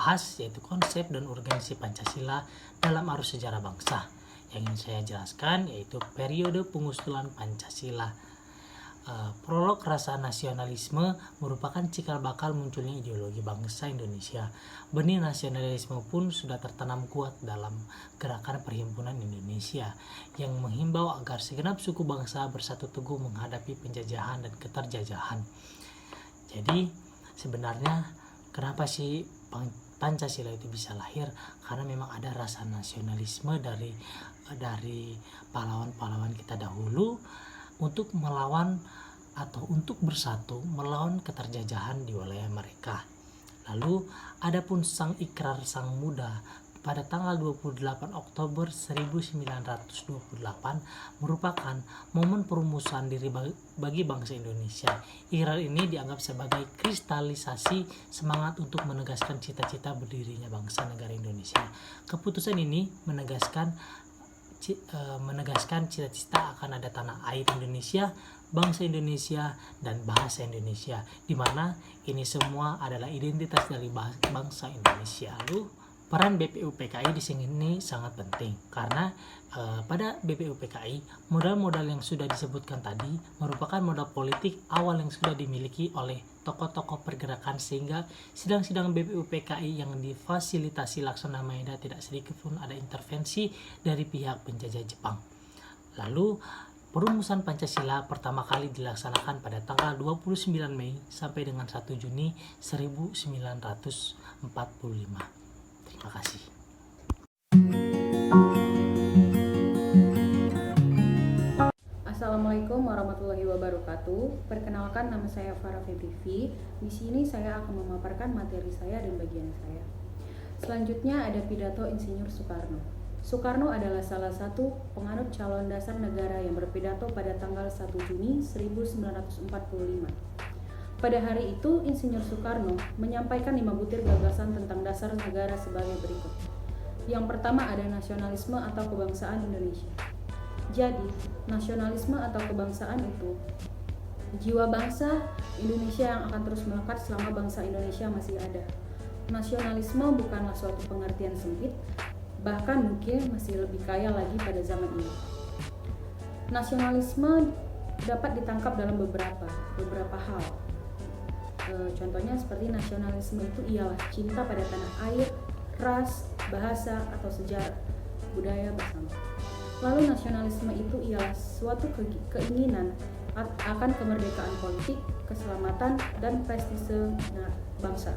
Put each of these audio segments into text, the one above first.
bahas, yaitu konsep dan urgensi Pancasila dalam arus sejarah bangsa. Yang ingin saya jelaskan yaitu periode pengusulan Pancasila. Prolog rasa nasionalisme merupakan cikal bakal munculnya ideologi bangsa Indonesia. Benih nasionalisme pun sudah tertanam kuat dalam gerakan Perhimpunan Indonesia yang menghimbau agar segenap suku bangsa bersatu teguh menghadapi penjajahan dan keterjajahan. Jadi sebenarnya kenapa sih Pancasila itu bisa lahir? Karena memang ada rasa nasionalisme dari pahlawan-pahlawan kita dahulu untuk melawan atau untuk bersatu melawan keterjajahan di wilayah mereka. Lalu adapun sang ikrar sang muda pada tanggal 28 Oktober 1928 merupakan momen perumusan diri bagi bangsa Indonesia. Ikrar ini dianggap sebagai kristalisasi semangat untuk menegaskan cita-cita berdirinya bangsa negara Indonesia. Keputusan ini menegaskan cita-cita akan ada tanah air Indonesia, bangsa Indonesia, dan bahasa Indonesia, di mana ini semua adalah identitas dari bangsa Indonesia. Lalu peran BPUPKI di sini sangat penting karena pada BPUPKI modal-modal yang sudah disebutkan tadi merupakan modal politik awal yang sudah dimiliki oleh tokoh-tokoh pergerakan, sehingga sidang-sidang BPUPKI yang difasilitasi Laksana Maeda tidak sedikit pun ada intervensi dari pihak penjajah Jepang. Lalu perumusan Pancasila pertama kali dilaksanakan pada tanggal 29 Mei sampai dengan 1 Juni 1945. Terima kasih. Assalamualaikum warahmatullahi wabarakatuh. Perkenalkan, nama saya Farah Febrifi. Di sini saya akan memaparkan materi saya dan bagian saya. Selanjutnya ada pidato Insinyur Soekarno. Soekarno adalah salah satu penganut calon dasar negara yang berpidato pada tanggal 1 Juni 1945. Pada hari itu, Insinyur Soekarno menyampaikan 5 butir gagasan tentang dasar negara sebagai berikut. Yang pertama ada nasionalisme atau kebangsaan Indonesia. Jadi, nasionalisme atau kebangsaan itu jiwa bangsa Indonesia yang akan terus melekat selama bangsa Indonesia masih ada. Nasionalisme bukanlah suatu pengertian sempit, bahkan mungkin masih lebih kaya lagi pada zaman ini. Nasionalisme dapat ditangkap dalam beberapa hal. Contohnya seperti nasionalisme itu ialah cinta pada tanah air, ras, bahasa, atau sejarah budaya bersama. Lalu nasionalisme itu ialah suatu keinginan akan kemerdekaan politik, keselamatan, dan prestise bangsa.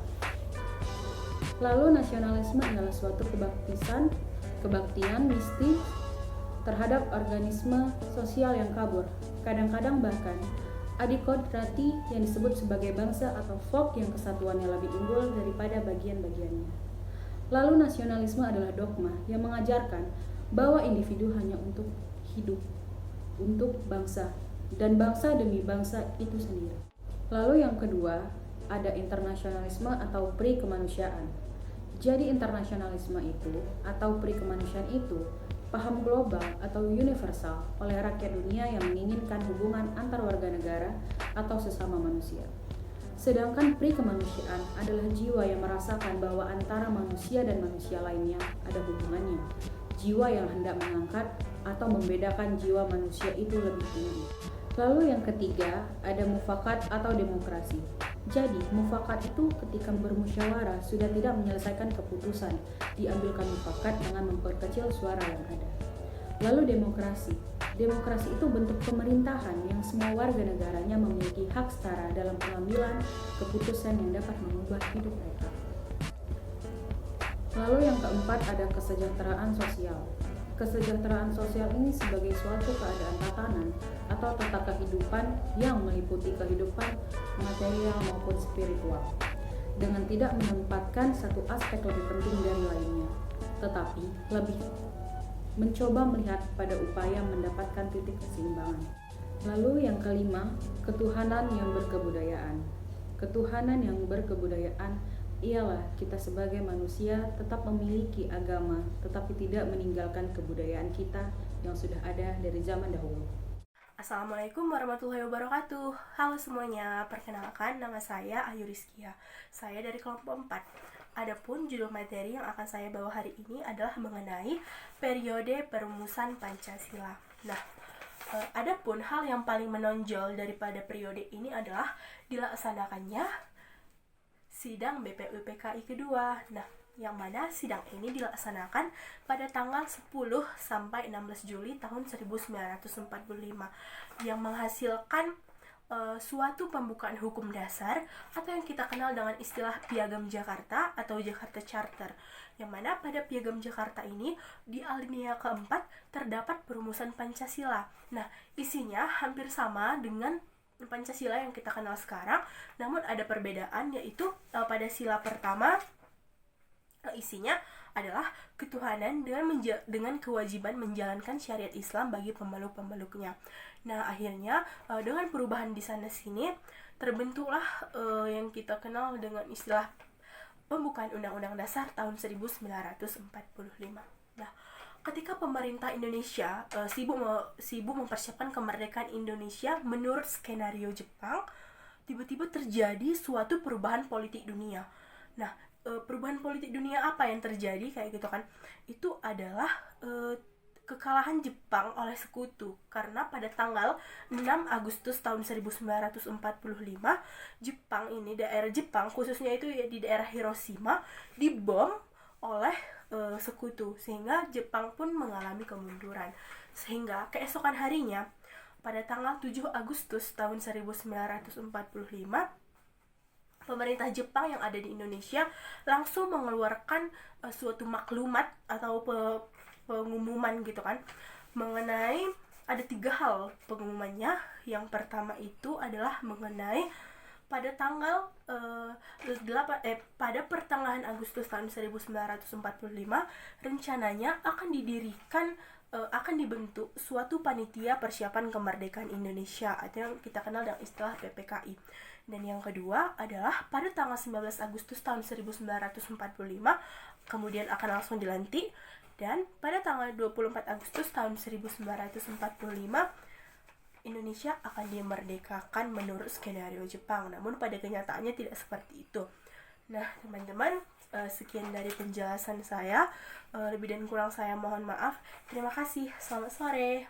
Lalu nasionalisme adalah suatu kebaktian mistis terhadap organisme sosial yang kabur. Kadang-kadang bahkan adikodrati yang disebut sebagai bangsa atau folk yang kesatuannya lebih unggul daripada bagian-bagiannya. Lalu nasionalisme adalah dogma yang mengajarkan bahwa individu hanya untuk hidup, untuk bangsa, dan bangsa demi bangsa itu sendiri. Lalu yang kedua, ada internasionalisme atau pri kemanusiaan. Jadi internasionalisme itu atau pri kemanusiaan itu paham global atau universal oleh rakyat dunia yang menginginkan hubungan antar warga negara atau sesama manusia. Sedangkan pri kemanusiaan adalah jiwa yang merasakan bahwa antara manusia dan manusia lainnya ada hubungannya. Jiwa yang hendak mengangkat atau membedakan jiwa manusia itu lebih tinggi. Lalu yang ketiga, ada mufakat atau demokrasi. Jadi, mufakat itu ketika bermusyawarah sudah tidak menyelesaikan keputusan, diambilkan mufakat dengan memperkecil suara yang ada. Lalu demokrasi. Demokrasi itu bentuk pemerintahan yang semua warga negaranya memiliki hak setara dalam pengambilan keputusan yang dapat mengubah hidup mereka. Lalu yang keempat ada kesejahteraan sosial. Kesejahteraan sosial ini sebagai suatu keadaan tatanan atau tata kehidupan yang meliputi kehidupan material maupun spiritual, dengan tidak menempatkan satu aspek lebih penting dari lainnya, tetapi lebih mencoba melihat pada upaya mendapatkan titik keseimbangan. Lalu yang kelima, ketuhanan yang berkebudayaan. Ketuhanan yang berkebudayaan ialah kita sebagai manusia tetap memiliki agama, tetapi tidak meninggalkan kebudayaan kita yang sudah ada dari zaman dahulu. Assalamualaikum warahmatullahi wabarakatuh. Halo semuanya, perkenalkan nama saya Ayu Rizkia. Saya dari kelompok 4. adapun judul materi yang akan saya bawa hari ini adalah mengenai periode perumusan Pancasila. Nah, adapun hal yang paling menonjol daripada periode ini adalah dilaksanakannya sidang BPUPKI kedua. Nah, yang mana sidang ini dilaksanakan pada tanggal 10 sampai 16 Juli tahun 1945 yang menghasilkan suatu pembukaan hukum dasar atau yang kita kenal dengan istilah Piagam Jakarta atau Jakarta Charter, yang mana pada Piagam Jakarta ini di alinea keempat terdapat perumusan Pancasila. Nah, isinya hampir sama dengan Pancasila yang kita kenal sekarang, namun ada perbedaan, yaitu pada sila pertama isinya adalah ketuhanan dengan kewajiban menjalankan syariat Islam bagi pemeluk-pemeluknya. Nah, akhirnya dengan perubahan di sana sini terbentuklah yang kita kenal dengan istilah pembukaan Undang-Undang Dasar tahun 1945. Nah, ketika pemerintah Indonesia sibuk mempersiapkan kemerdekaan Indonesia menurut skenario Jepang, tiba-tiba terjadi suatu perubahan politik dunia. Nah, perubahan politik dunia apa yang terjadi kayak gitu kan? Itu adalah kekalahan Jepang oleh sekutu, karena pada tanggal 6 Agustus tahun 1945 daerah Jepang khususnya itu ya di daerah Hiroshima dibom oleh sekutu, sehingga Jepang pun mengalami kemunduran. Sehingga keesokan harinya pada tanggal 7 Agustus tahun 1945 pemerintah Jepang yang ada di Indonesia langsung mengeluarkan suatu maklumat atau pengumuman gitu kan, mengenai ada 3 hal pengumumannya. Yang pertama itu adalah mengenai pada tanggal pada pertengahan Agustus tahun 1945 rencananya akan dibentuk suatu panitia persiapan kemerdekaan Indonesia atau yang kita kenal dengan istilah PPKI. Dan yang kedua adalah pada tanggal 19 Agustus tahun 1945 kemudian akan langsung dilantik, dan pada tanggal 24 Agustus tahun 1945 Indonesia akan dimerdekakan menurut skenario Jepang. Namun pada kenyataannya tidak seperti itu. Nah, teman-teman, sekian dari penjelasan saya. Lebih dan kurang saya mohon maaf. Terima kasih. Selamat sore.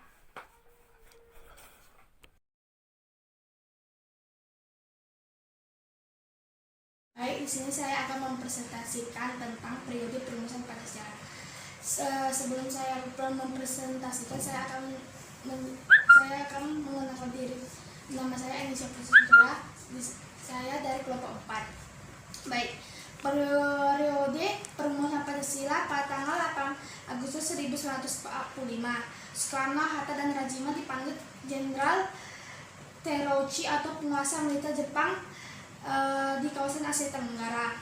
Baik, di sini saya akan mempresentasikan tentang periode perumusan Pancasila. Sebelum saya mempresentasikan, saya akan mengenalkan diri. Nama saya Anisha Priscilla. Saya dari kelompok 4. Baik, periode perumusan Pancasila pada tanggal 8 Agustus 1945. Soekarno, Hatta, dan Rajima dipanggil Jenderal Terauchi atau penguasa militer Jepang di kawasan Asia Tenggara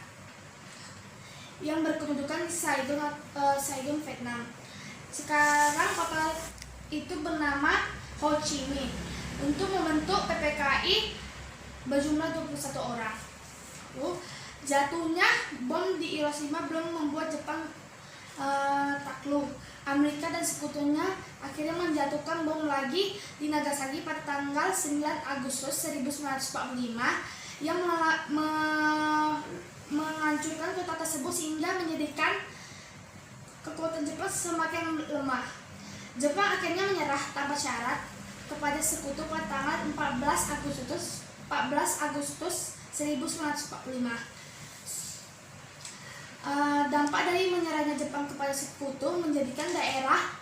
yang berkedudukan di Saigon, Vietnam. Sekarang kota itu bernama Ho Chi Minh. Untuk membentuk PPKI berjumlah 21 orang. Jatuhnya bom di Hiroshima belum membuat Jepang takluk. Amerika dan sekutunya akhirnya menjatuhkan bom lagi di Nagasaki pada tanggal 9 Agustus 1945 yang menghancurkan kota tersebut sehingga menjadikan kekuatan Jepang semakin lemah. Jepang akhirnya menyerah tanpa syarat kepada sekutu pada tanggal 14 Agustus 1945. Dampak dari menyerahnya Jepang kepada sekutu menjadikan daerah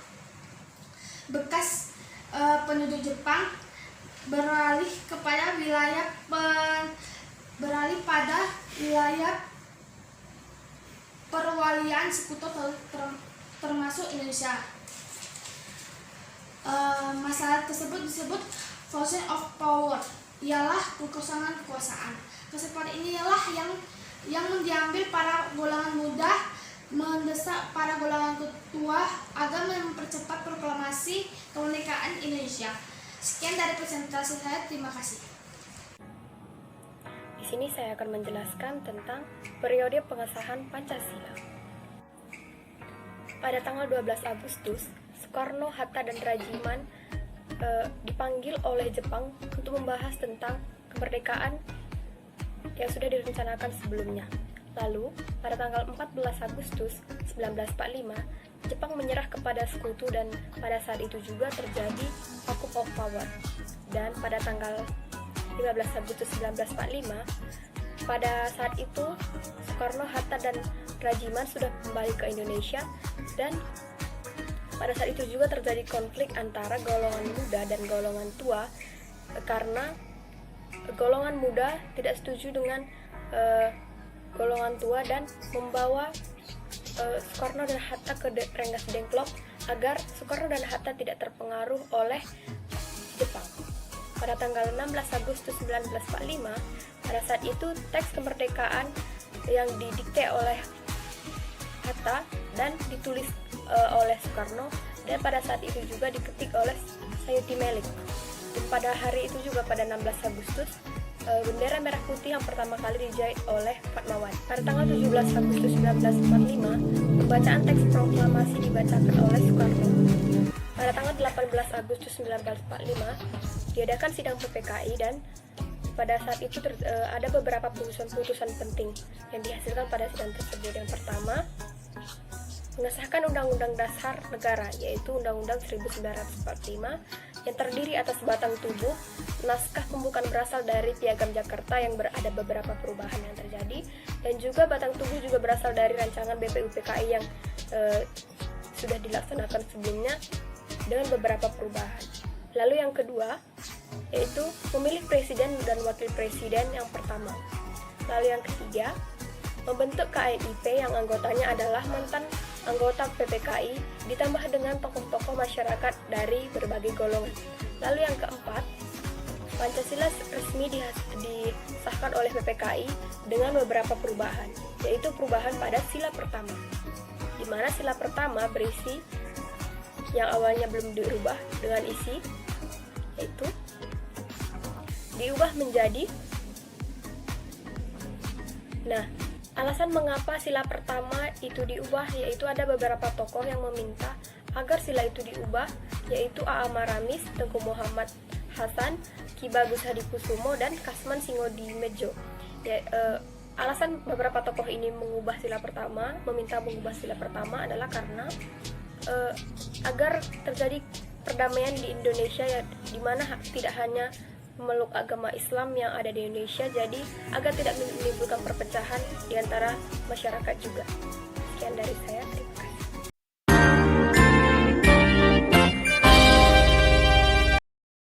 bekas penduduk Jepang beralih pada wilayah perwalian sekutu termasuk Indonesia. Masalah tersebut disebut fusion of power, ialah kekosongan kekuasaan. Kesempatan inilah yang diambil para golongan muda mendesak para golongan tua agar mempercepat proklamasi kemerdekaan Indonesia. Sekian dari presentasi saya, terima kasih. Di sini saya akan menjelaskan tentang periode pengesahan Pancasila. Pada tanggal 12 Agustus, Soekarno, Hatta, dan Rajiman dipanggil oleh Jepang untuk membahas tentang kemerdekaan yang sudah direncanakan sebelumnya. Lalu, pada tanggal 14 Agustus 1945, Jepang menyerah kepada sekutu dan pada saat itu juga terjadi vacuum of power. Dan pada tanggal 15 Agustus 1945, pada saat itu Soekarno, Hatta, dan Rajiman sudah kembali ke Indonesia, dan pada saat itu juga terjadi konflik antara golongan muda dan golongan tua karena golongan muda tidak setuju dengan golongan tua dan membawa Soekarno dan Hatta ke Rengas Dengklok agar Soekarno dan Hatta tidak terpengaruh oleh Jepang. Pada tanggal 16 Agustus 1945, pada saat itu teks kemerdekaan yang didikte oleh Hatta dan ditulis oleh Soekarno, dan pada saat itu juga diketik oleh Sayuti Melik. Dan pada hari itu juga pada 16 Agustus bendera merah putih yang pertama kali dijahit oleh Fatmawati. Pada tanggal 17 Agustus 1945, pembacaan teks proklamasi dibacakan oleh Soekarno. Pada tanggal 18 Agustus 1945, diadakan sidang PPKI dan pada saat itu ada beberapa putusan penting yang dihasilkan pada sidang tersebut. Yang pertama, mengesahkan Undang-Undang Dasar Negara, yaitu Undang-Undang 1945 yang terdiri atas batang tubuh. Naskah pembukaan berasal dari Piagam Jakarta yang ada beberapa perubahan yang terjadi, dan juga batang tubuh juga berasal dari rancangan BPUPKI yang sudah dilaksanakan sebelumnya dengan beberapa perubahan. Lalu yang kedua, yaitu memilih presiden dan wakil presiden yang pertama. Lalu yang ketiga, membentuk KNIP yang anggotanya adalah mantan anggota PPKI ditambah dengan tokoh-tokoh masyarakat dari berbagai golongan. Lalu yang keempat, Pancasila resmi disahkan oleh PPKI dengan beberapa perubahan, yaitu perubahan pada sila pertama, di mana sila pertama berisi yang awalnya belum dirubah dengan isi, yaitu diubah menjadi. Nah, alasan mengapa sila pertama itu diubah yaitu ada beberapa tokoh yang meminta agar sila itu diubah, yaitu A.A. Maramis, Tengku Muhammad Hasan, Ki Bagus Hadikusumo, dan Kasman Singodimedjo. Alasan beberapa tokoh ini meminta mengubah sila pertama adalah karena agar terjadi perdamaian di Indonesia, ya, di mana tidak hanya memeluk agama Islam yang ada di Indonesia, jadi agar tidak menimbulkan perpecahan di antara masyarakat juga. Sekian dari saya.